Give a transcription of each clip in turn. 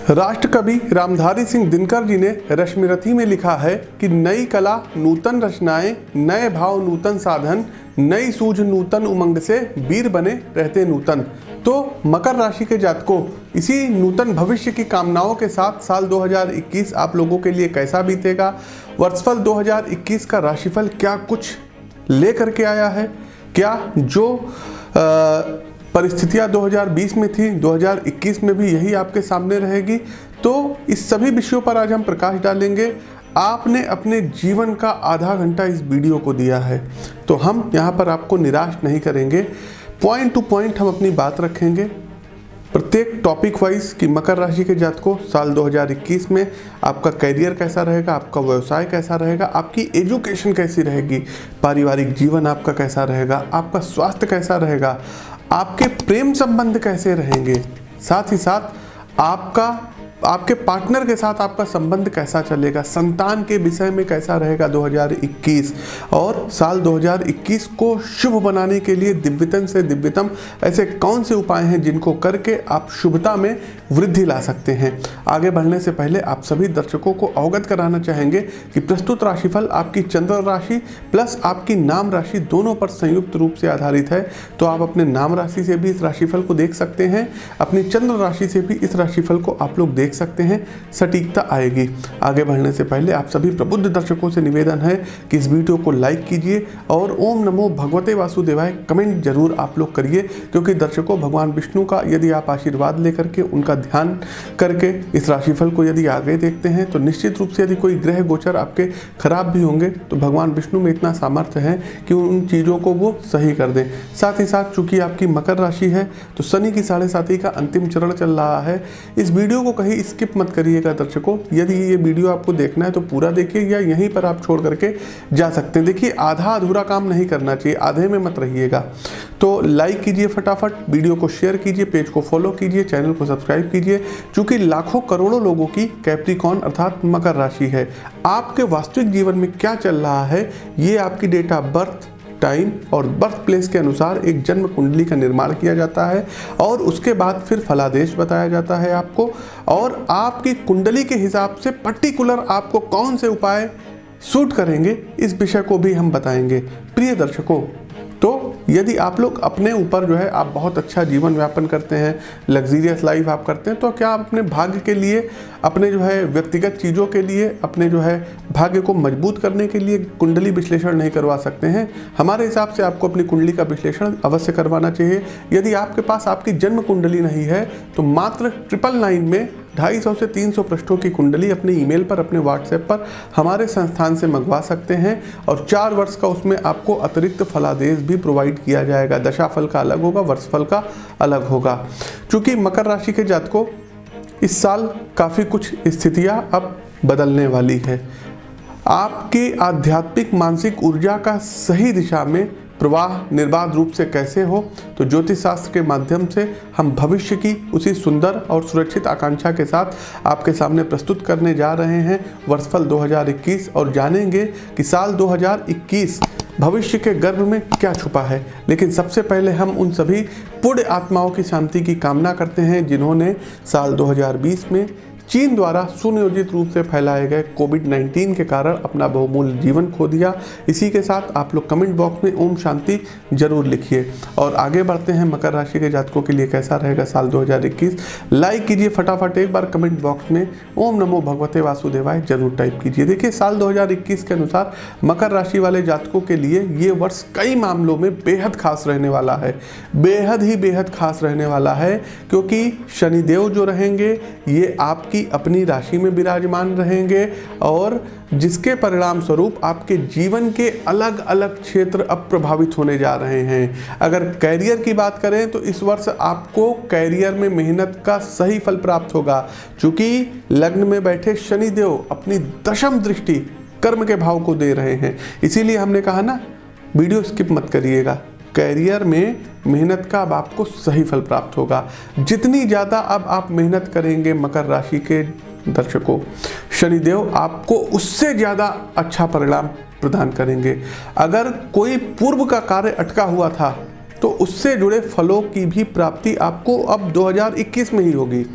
राष्ट्र कवि रामधारी सिंह दिनकर जी ने रश्मिरथी में लिखा है कि नई कला नूतन रचनाएं, नए भाव नूतन साधन, नई सूझ नूतन उमंग से वीर बने रहते नूतन। तो मकर राशि के जातकों, इसी नूतन भविष्य की कामनाओं के साथ साल 2021 आप लोगों के लिए कैसा बीतेगा, वर्षफल 2021 का राशिफल क्या कुछ लेकर के आया है, क्या जो परिस्थितियाँ 2020 में थी 2021 में भी यही आपके सामने रहेगी। तो इस सभी विषयों पर आज हम प्रकाश डालेंगे। आपने अपने जीवन का आधा घंटा इस वीडियो को दिया है, तो हम यहाँ पर आपको निराश नहीं करेंगे। पॉइंट टू पॉइंट हम अपनी बात रखेंगे, प्रत्येक टॉपिक वाइज कि मकर राशि के जातकों साल 2021 में आपका करियर कैसा रहेगा, आपका व्यवसाय कैसा रहेगा, आपकी एजुकेशन कैसी रहेगी, पारिवारिक जीवन आपका कैसा रहेगा, आपका स्वास्थ्य कैसा रहेगा, आपके प्रेम संबंध कैसे रहेंगे, साथ ही साथ आपके पार्टनर के साथ आपका संबंध कैसा चलेगा, संतान के विषय में कैसा रहेगा 2021। और साल 2021 को शुभ बनाने के लिए दिव्यतम से दिव्यतम ऐसे कौन से उपाय हैं जिनको करके आप शुभता में वृद्धि ला सकते हैं। आगे बढ़ने से पहले आप सभी दर्शकों को अवगत कराना चाहेंगे कि प्रस्तुत राशिफल आपकी चंद्र राशि प्लस आपकी नाम राशि दोनों पर संयुक्त रूप से आधारित है। तो आप अपने नाम राशि से भी इस राशिफल को देख सकते हैं, अपनी चंद्र राशि से भी इस राशिफल को आप लोग देख सकते हैं, सटीकता आएगी। आगे बढ़ने से पहले आप सभी प्रबुद्ध दर्शकों से निवेदन है कि इस वीडियो को लाइक कीजिए और ओम नमो भगवते वासुदेवाय कमेंट जरूर आप लोग करिए, क्योंकि दर्शकों भगवान विष्णु का यदि आप आशीर्वाद लेकर के उनका ध्यान करके इस राशिफल को यदि आगे देखते हैं तो निश्चित रूप से यदि कोई ग्रह गोचर आपके खराब भी होंगे तो भगवान विष्णु में इतना सामर्थ्य है कि उन चीज़ों को वो सही कर दें। साथ ही साथ चूंकि आपकी मकर राशि है तो शनि की 7.5 का अंतिम चरण चल रहा है। इस वीडियो को कहीं स्किप मत करिएगा दर्शकों, यदि ये वीडियो आपको देखना है तो पूरा देखिए या यहीं पर आप छोड़ करके जा सकते हैं। देखिए आधा अधूरा काम नहीं करना चाहिए, आधे में मत रहिएगा। तो लाइक कीजिए फटाफट, वीडियो को शेयर कीजिए, पेज को फॉलो कीजिए, चैनल को सब्सक्राइब कीजिए। चूंकि लाखों करोड़ों लोगों की कैप्रिकॉर्न अर्थात मकर राशि है, आपके वास्तविक जीवन में क्या चल रहा है ये आपकी डेट ऑफ बर्थ, टाइम और बर्थ प्लेस के अनुसार एक जन्म कुंडली का निर्माण किया जाता है और उसके बाद फिर फलादेश बताया जाता है आपको, और आपकी कुंडली के हिसाब से पर्टिकुलर आपको कौन से उपाय सूट करेंगे इस विषय को भी हम बताएंगे। प्रिय दर्शकों, तो यदि आप लोग अपने ऊपर जो है आप बहुत अच्छा जीवन व्यापन करते हैं, लग्जीरियस लाइफ आप करते हैं, तो क्या आप अपने भाग्य के लिए, अपने जो है व्यक्तिगत चीज़ों के लिए, अपने जो है भाग्य को मजबूत करने के लिए कुंडली विश्लेषण नहीं करवा सकते हैं? हमारे हिसाब से आपको अपनी कुंडली का विश्लेषण अवश्य करवाना चाहिए। यदि आपके पास आपकी जन्म कुंडली नहीं है तो मात्र 999 में 250 से 300 पृष्ठों की कुंडली अपने ईमेल पर, अपने व्हाट्सएप पर हमारे संस्थान से मंगवा सकते हैं और 4 वर्ष का उसमें आपको अतिरिक्त फलादेश भी प्रोवाइड किया जाएगा। दशाफल का अलग होगा, वर्षफल का अलग होगा। चूँकि मकर राशि के जातकों इस साल काफ़ी कुछ स्थितियाँ अब बदलने वाली है। आपकी आध्यात्मिक मानसिक ऊर्जा का सही दिशा में प्रवाह निर्बाध रूप से कैसे हो, तो ज्योतिष शास्त्र के माध्यम से हम भविष्य की उसी सुंदर और सुरक्षित आकांक्षा के साथ आपके सामने प्रस्तुत करने जा रहे हैं वर्षफल 2021 और जानेंगे कि साल 2021 भविष्य के गर्भ में क्या छुपा है। लेकिन सबसे पहले हम उन सभी पुण्य आत्माओं की शांति की कामना करते हैं जिन्होंने साल 2020 में चीन द्वारा सुनियोजित रूप से फैलाए गए कोविड-19 के कारण अपना बहुमूल्य जीवन खो दिया। इसी के साथ आप लोग कमेंट बॉक्स में ओम शांति जरूर लिखिए। और आगे बढ़ते हैं, मकर राशि के जातकों के लिए कैसा रहेगा साल 2021। लाइक कीजिए फटाफट, एक बार कमेंट बॉक्स में ओम नमो भगवते वासुदेवाय जरूर टाइप कीजिए। देखिए साल 2021 के अनुसार मकर राशि वाले जातकों के लिए ये वर्ष कई मामलों में बेहद खास रहने वाला है, बेहद ही बेहद खास रहने वाला है, क्योंकि शनिदेव जो रहेंगे ये आपकी अपनी राशि में विराजमान रहेंगे और जिसके परिणाम स्वरूप आपके जीवन के अलग अलग क्षेत्र अब प्रभावित होने जा रहे हैं। अगर कैरियर की बात करें तो इस वर्ष आपको कैरियर में मेहनत का सही फल प्राप्त होगा, क्योंकि लग्न में बैठे शनिदेव अपनी दशम दृष्टि कर्म के भाव को दे रहे हैं। इसीलिए हमने कहा ना, वीडियो स्किप मत करिएगा। कैरियर में मेहनत का अब आपको सही फल प्राप्त होगा। जितनी ज़्यादा अब आप मेहनत करेंगे मकर राशि के दर्शकों, शनिदेव आपको उससे ज़्यादा अच्छा परिणाम प्रदान करेंगे। अगर कोई पूर्व का कार्य अटका हुआ था तो उससे जुड़े फलों की भी प्राप्ति आपको अब 2021 में ही होगी।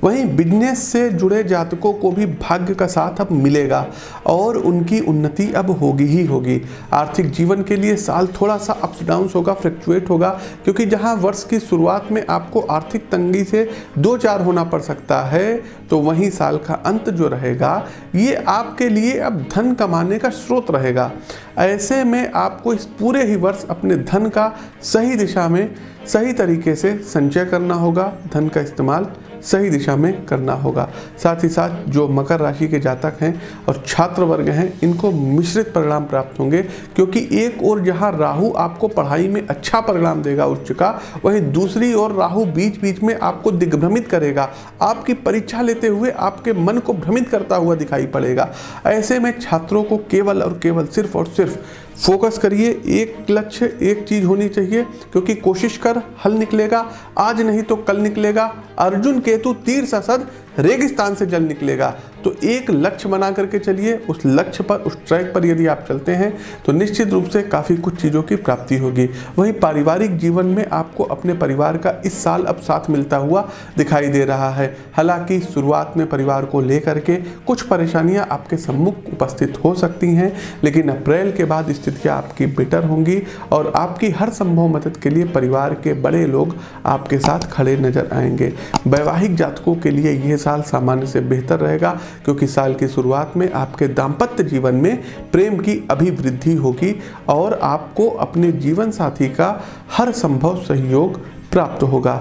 वहीं बिजनेस से जुड़े जातकों को भी भाग्य का साथ अब मिलेगा और उनकी उन्नति अब होगी ही होगी। आर्थिक जीवन के लिए साल थोड़ा सा अप्स डाउन्स होगा, फ्लक्चुएट होगा, क्योंकि जहां वर्ष की शुरुआत में आपको आर्थिक तंगी से दो चार होना पड़ सकता है, तो वहीं साल का अंत जो रहेगा ये आपके लिए अब धन कमाने का स्रोत रहेगा। ऐसे में आपको इस पूरे ही वर्ष अपने धन का सही दिशा में सही तरीके से संचय करना होगा, धन का इस्तेमाल सही दिशा में करना होगा। साथ ही साथ जो मकर राशि के जातक हैं और छात्र वर्ग हैं, इनको मिश्रित परिणाम प्राप्त होंगे, क्योंकि एक ओर जहां राहु आपको पढ़ाई में अच्छा परिणाम देगा उच्च का, वहीं दूसरी ओर राहु बीच बीच में आपको दिग्भ्रमित करेगा, आपकी परीक्षा लेते हुए आपके मन को भ्रमित करता हुआ दिखाई पड़ेगा। ऐसे में छात्रों को केवल और केवल सिर्फ और सिर्फ फोकस करिए, एक लक्ष्य एक चीज होनी चाहिए, क्योंकि कोशिश कर हल निकलेगा, आज नहीं तो कल निकलेगा। अर्जुन केतु तीर ससद रेगिस्तान से जल निकलेगा। तो एक लक्ष्य बना करके चलिए, उस लक्ष्य पर, उस ट्रैक पर यदि आप चलते हैं तो निश्चित रूप से काफ़ी कुछ चीज़ों की प्राप्ति होगी। वहीं पारिवारिक जीवन में आपको अपने परिवार का इस साल अब साथ मिलता हुआ दिखाई दे रहा है। हालांकि शुरुआत में परिवार को लेकर के कुछ परेशानियां आपके सम्मुख उपस्थित हो सकती हैं, लेकिन अप्रैल के बाद स्थितियां आपकी बेटर होंगी और आपकी हर संभव मदद के लिए परिवार के बड़े लोग आपके साथ खड़े नजर आएंगे। वैवाहिक जातकों के लिए यह साल सामान्य से बेहतर रहेगा, क्योंकि साल की शुरुआत में आपके दाम्पत्य जीवन में प्रेम की अभिवृद्धि होगी और आपको अपने जीवन साथी का हर संभव सहयोग प्राप्त होगा।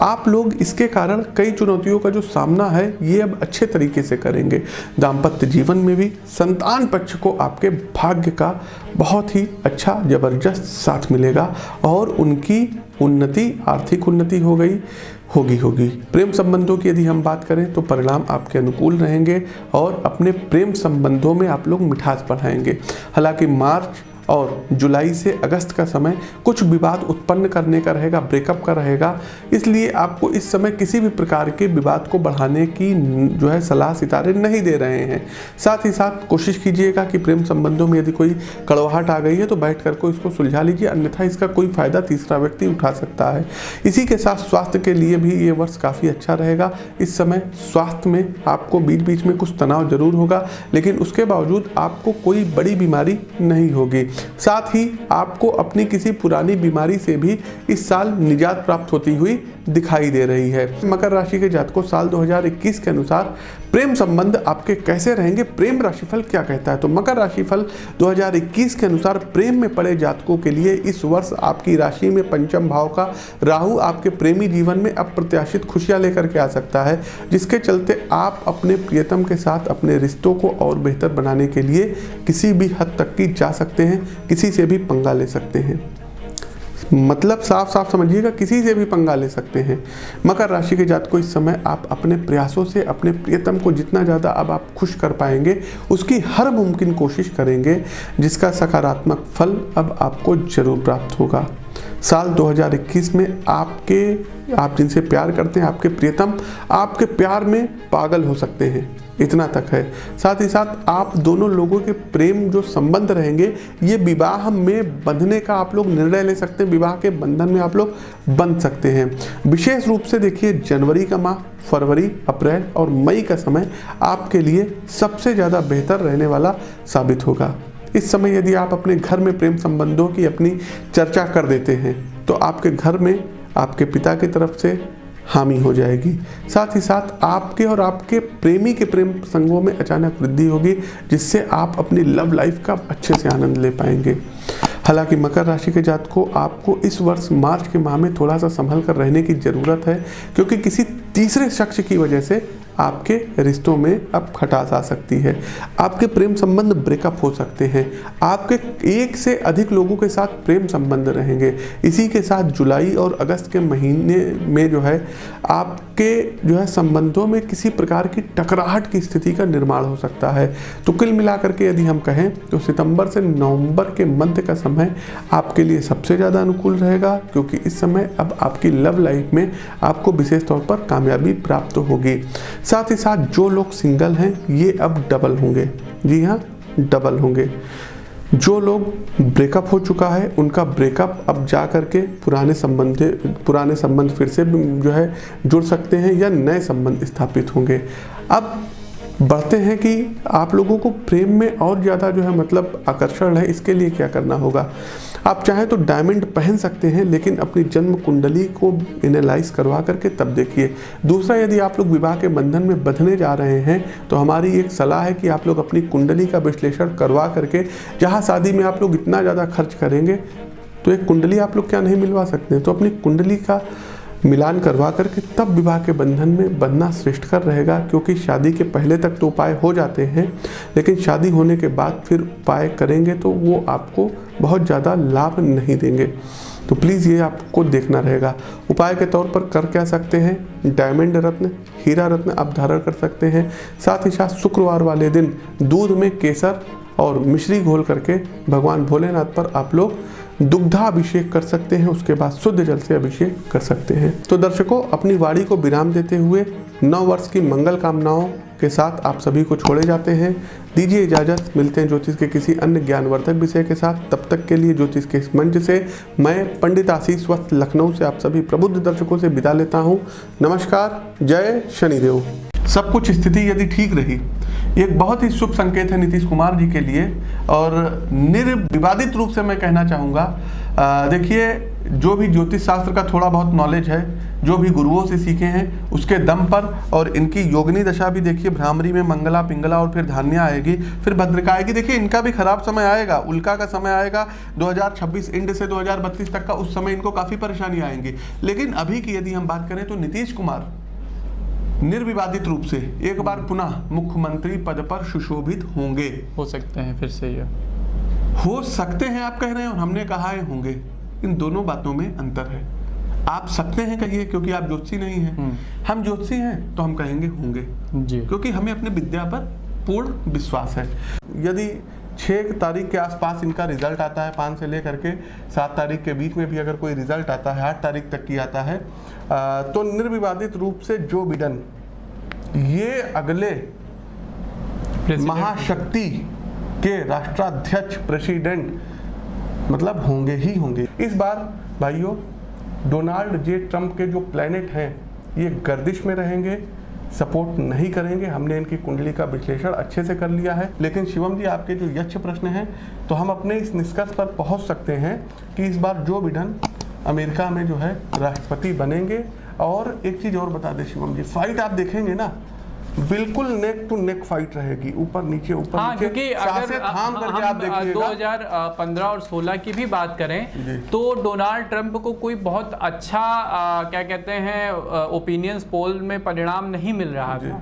आप लोग इसके कारण कई चुनौतियों का जो सामना है ये अब अच्छे तरीके से करेंगे। दाम्पत्य जीवन में भी संतान पक्ष को आपके भाग्य का बहुत ही अच्छा जबरदस्त साथ मिलेगा और उनकी उन्नति, आर्थिक उन्नति होगी। प्रेम संबंधों की यदि हम बात करें तो परिणाम आपके अनुकूल रहेंगे और अपने प्रेम संबंधों में आप लोग मिठास बढ़ाएंगे। हालांकि मार्च और जुलाई से अगस्त का समय कुछ विवाद उत्पन्न करने का रहेगा, ब्रेकअप का रहेगा, इसलिए आपको इस समय किसी भी प्रकार के विवाद को बढ़ाने की जो है सलाह सितारे नहीं दे रहे हैं। साथ ही साथ कोशिश कीजिएगा कि प्रेम संबंधों में यदि कोई कड़वाहट आ गई है तो बैठ कर को इसको सुलझा लीजिए, अन्यथा इसका कोई फायदा तीसरा व्यक्ति उठा सकता है। इसी के साथ स्वास्थ्य के लिए भी ये वर्ष काफ़ी अच्छा रहेगा। इस समय स्वास्थ्य में आपको बीच बीच में कुछ तनाव जरूर होगा, लेकिन उसके बावजूद आपको कोई बड़ी बीमारी नहीं होगी। साथ ही आपको अपनी किसी पुरानी बीमारी से भी इस साल निजात प्राप्त होती हुई दिखाई दे रही है। मकर राशि के जातकों साल 2021 के अनुसार प्रेम संबंध आपके कैसे रहेंगे, प्रेम राशिफल क्या कहता है? तो मकर राशिफल 2021 के अनुसार प्रेम में पड़े जातकों के लिए इस वर्ष आपकी राशि में पंचम भाव का राहु आपके प्रेमी जीवन में अप्रत्याशित खुशियां लेकर के आ सकता है, जिसके चलते आप अपने प्रियतम के साथ अपने रिश्तों को और बेहतर बनाने के लिए किसी भी हद तक की जा सकते हैं, किसी से भी पंगा ले सकते हैं। मतलब साफ साफ समझिएगा, किसी से भी पंगा ले सकते हैं। मकर राशि के जातकों इस समय आप अपने प्रयासों से अपने प्रियतम को जितना ज़्यादा अब आप खुश कर पाएंगे उसकी हर मुमकिन कोशिश करेंगे, जिसका सकारात्मक फल अब आपको जरूर प्राप्त होगा। साल 2021 में आप जिनसे प्यार करते हैं, आपके प्रियतम आपके प्यार में पागल हो सकते हैं, इतना तक है। साथ ही साथ आप दोनों लोगों के प्रेम जो संबंध रहेंगे ये विवाह में बंधने का आप लोग निर्णय ले सकते हैं, विवाह के बंधन में आप लोग बंध सकते हैं। विशेष रूप से देखिए, जनवरी का माह, फरवरी, अप्रैल और मई का समय आपके लिए सबसे ज़्यादा बेहतर रहने वाला साबित होगा। इस समय यदि आप अपने घर में प्रेम संबंधों की अपनी चर्चा कर देते हैं तो आपके घर में आपके पिता की तरफ से हामी हो जाएगी। साथ ही साथ आपके और आपके प्रेमी के प्रेम प्रसंगों में अचानक वृद्धि होगी, जिससे आप अपनी लव लाइफ का अच्छे से आनंद ले पाएंगे। हालांकि मकर राशि के जातकों आपको इस वर्ष मार्च के माह में थोड़ा सा संभल कर रहने की ज़रूरत है, क्योंकि किसी तीसरे शख्स की वजह से आपके रिश्तों में अब खटास आ सकती है। आपके प्रेम संबंध ब्रेकअप हो सकते हैं, आपके एक से अधिक लोगों के साथ प्रेम संबंध रहेंगे। इसी के साथ जुलाई और अगस्त के महीने में जो है आपके जो है संबंधों में किसी प्रकार की टकराहट की स्थिति का निर्माण हो सकता है। तो कुल मिलाकर के यदि हम कहें तो सितंबर से नवंबर के मध्य का समय आपके लिए सबसे ज़्यादा अनुकूल रहेगा, क्योंकि इस समय अब आपकी लव लाइफ में आपको विशेष तौर पर कामयाबी प्राप्त होगी। साथ ही साथ जो लोग सिंगल हैं ये अब डबल होंगे, जी हाँ डबल होंगे। जो लोग ब्रेकअप हो चुका है उनका ब्रेकअप अब जा करके पुराने संबंध फिर से जो है जुड़ सकते हैं या नए संबंध स्थापित होंगे। अब बढ़ते हैं कि आप लोगों को प्रेम में और ज़्यादा जो है मतलब आकर्षण है, इसके लिए क्या करना होगा। आप चाहें तो डायमंड पहन सकते हैं, लेकिन अपनी जन्म कुंडली को एनालाइज करवा करके तब देखिए। दूसरा, यदि आप लोग विवाह के बंधन में बंधने जा रहे हैं तो हमारी एक सलाह है कि आप लोग अपनी कुंडली का विश्लेषण करवा करके, जहां शादी में आप लोग इतना ज़्यादा खर्च करेंगे तो एक कुंडली आप लोग क्या नहीं मिलवा सकते हैं। तो अपनी कुंडली का मिलान करवा करके तब विवाह के बंधन में बंधना श्रेष्ठकर रहेगा, क्योंकि शादी के पहले तक तो उपाय हो जाते हैं, लेकिन शादी होने के बाद फिर उपाय करेंगे तो वो आपको बहुत ज़्यादा लाभ नहीं देंगे। तो प्लीज़ ये आपको देखना रहेगा। उपाय के तौर पर कर क्या सकते हैं, डायमंड रत्न, हीरा रत्न आप धारण कर सकते हैं। साथ ही साथ शुक्रवार वाले दिन दूध में केसर और मिश्री घोल करके भगवान भोलेनाथ पर आप लोग दुग्धाभिषेक कर सकते हैं। उसके बाद शुद्ध जल से अभिषेक कर सकते हैं। तो दर्शकों, अपनी वाणी को विराम देते हुए 9 वर्ष की मंगल कामनाओं के साथ आप सभी को छोड़े जाते हैं। दीजिए इजाज़त, मिलते हैं ज्योतिष के किसी अन्य ज्ञानवर्धक विषय के साथ। तब तक के लिए ज्योतिष के इस मंच से मैं पंडित आशीष वत्स लखनऊ से आप सभी प्रबुद्ध दर्शकों से विदा लेता हूँ। नमस्कार, जय शनिदेव। सब कुछ स्थिति यदि ठीक रही, एक बहुत ही शुभ संकेत है नीतीश कुमार जी के लिए। और निर्विवादित रूप से मैं कहना चाहूँगा, देखिए, जो भी ज्योतिष शास्त्र का थोड़ा बहुत नॉलेज है, जो भी गुरुओं से सीखे हैं उसके दम पर, और इनकी योगिनी दशा भी देखिए, भ्रामरी में मंगला पिंगला और फिर धान्या आएगी, फिर भद्रिका आएगी। देखिए, इनका भी खराब समय आएगा, उल्का का समय आएगा 2026 इंड से 2032 तक का। उस समय इनको काफ़ी परेशानी आएंगी। लेकिन अभी की यदि हम बात करें तो नीतीश कुमार निर्विवादित रूप से एक बार पुनः मुख्यमंत्री पद पर सुशोभित होंगे। हो सकते हैं, फिर से ये हो सकते हैं आप कह रहे हैं, और हमने कहा है होंगे। इन दोनों बातों में अंतर है। आप सकते हैं कहिए, क्योंकि आप ज्योतिषी नहीं हैं। हम ज्योतिषी हैं तो हम कहेंगे होंगे जी, क्योंकि हमें अपनी विद्या पर पूर्ण विश्वास है। यदि 6 तारीख के आसपास इनका रिजल्ट आता है, 5 से लेकर के 7 तारीख के बीच में भी अगर कोई रिजल्ट आता है, 8 तारीख तक की आता है, तो निर्विवादित रूप से जो बिडेन ये अगले महाशक्ति के राष्ट्राध्यक्ष प्रेसिडेंट मतलब होंगे ही होंगे। इस बार भाइयों, डोनाल्ड जे ट्रंप के जो प्लैनेट हैं ये गर्दिश में रहेंगे, सपोर्ट नहीं करेंगे। हमने इनकी कुंडली का विश्लेषण अच्छे से कर लिया है। लेकिन शिवम जी, आपके जो यक्ष प्रश्न हैं, तो हम अपने इस निष्कर्ष पर पहुंच सकते हैं कि इस बार जो बिडेन अमेरिका में जो है राष्ट्रपति बनेंगे। और एक चीज़ और बता दें शिवम जी, फाइट आप देखेंगे ना, बिल्कुल नेक टू नेक फाइट रहेगी, ऊपर नीचे ऊपर नीचे। क्योंकि अगर थाम करके आप देखिएगा 2015 और 16 की भी बात करें तो डोनाल्ड ट्रंप को कोई बहुत अच्छा क्या कहते हैं ओपिनियंस पोल में परिणाम नहीं मिल रहा था।